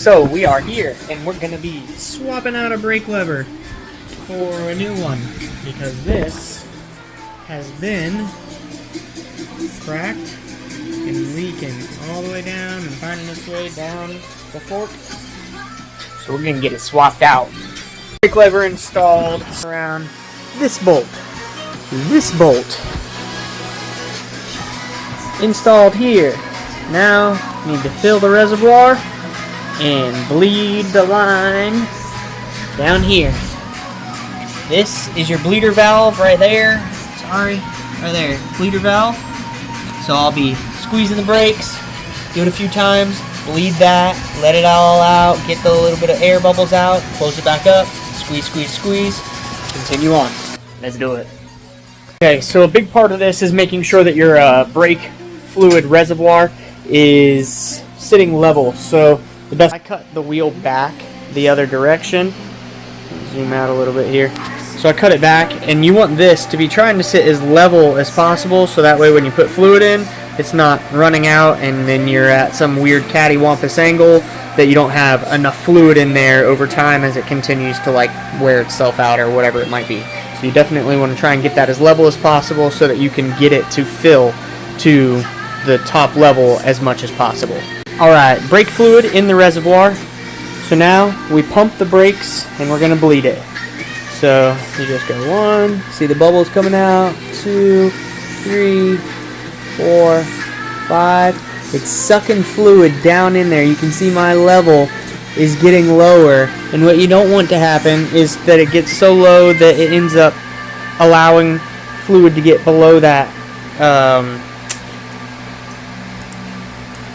So we are here, and we're going to be swapping out a brake lever for a new one, because this has been cracked and leaking all the way down and finding its way down the fork. So we're going to get it swapped out. Brake lever installed around this bolt. This bolt installed here. Now need to fill the reservoir and bleed the line down here. This is your bleeder valve right there. Sorry, right there, bleeder valve. So I'll be squeezing the brakes, do it a few times, bleed that, let it all out, get the little bit of air bubbles out, close it back up, squeeze, squeeze, squeeze, continue on. Let's do it. Okay, so a big part of this is making sure that your brake fluid reservoir is sitting level. So the best, I cut the wheel back the other direction. Zoom out a little bit here. So I cut it back, and you want this to be trying to sit as level as possible, so that way when you put fluid in, it's not running out and then you're at some weird cattywampus angle that you don't have enough fluid in there over time as it continues to like wear itself out or whatever it might be. So you definitely want to try and get that as level as possible so that you can get it to fill to the top level as much as possible. Alright, brake fluid in the reservoir. So now we pump the brakes and we're going to bleed it. So you just go 1, see the bubbles coming out, 2, 3, 4, 5. It's sucking fluid down in there. You can see my level is getting lower, and what you don't want to happen is that it gets so low that it ends up allowing fluid to get below that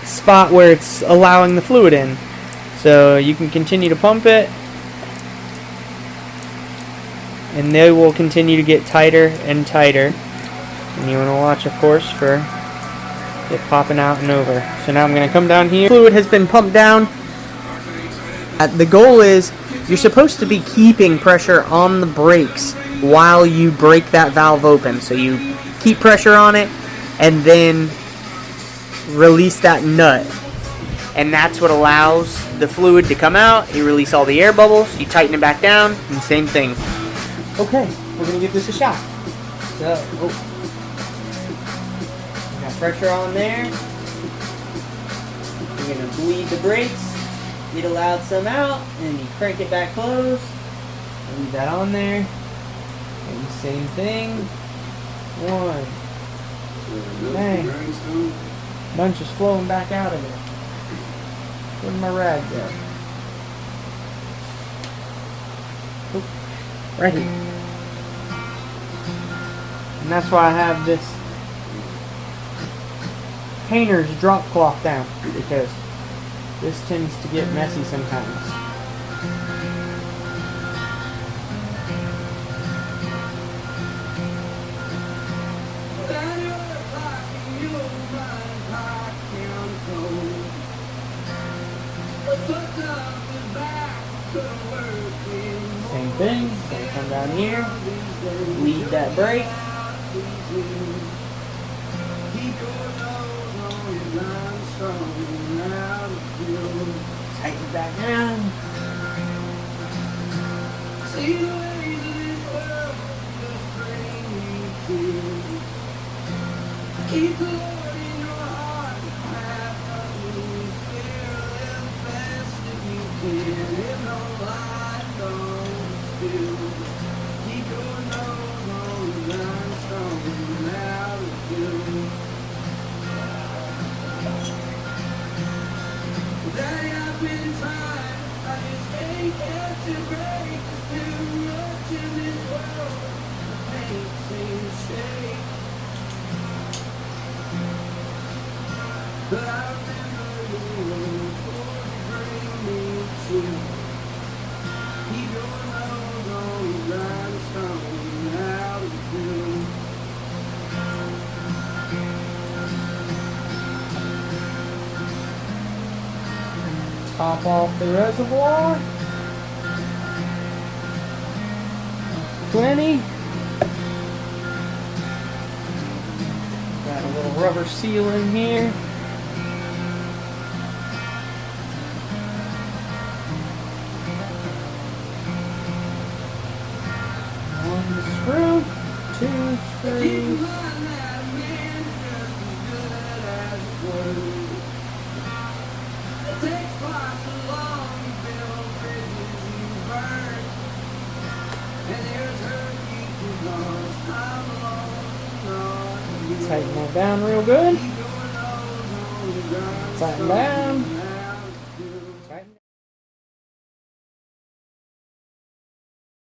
spot where it's allowing the fluid in. So you can continue to pump it, and they will continue to get tighter and tighter. And you want to watch, of course, for it popping out and over. So now I'm going to come down here. Fluid has been pumped down. The goal is you're supposed to be keeping pressure on the brakes while you break that valve open. So you keep pressure on it and then release that nut. And that's what allows the fluid to come out. You release all the air bubbles, you tighten it back down, and same thing. Okay, we're going to give this a shot. So, got pressure on there. We're going to bleed the brakes. Get allowed some out, and you crank it back closed. Leave that on there. And same thing. 1. Dang. Bunch is flowing back out of it. Where'd my rag go? Oop. Right here. And that's why I have this painter's drop cloth down, because this tends to get messy sometimes. Same thing, gonna come down here, bleed that brake. Tighten it back down. See the ways of this world just bring me to. Keep the Lord in your heart. Have nothing fear. Live the best that you can. If no life don't still. Keep your nose on the limestone and out of view. Daddy, I've been trying, I just can't catch a break. There's too much in this world, the pain seems straight. But I remember your words, Lord, you bring me to. Keep your nose on the limestone and out of view. Top off the reservoir. Plenty. Got a little rubber seal in here. screw, 2 screws. Tighten that down real good. Tighten down.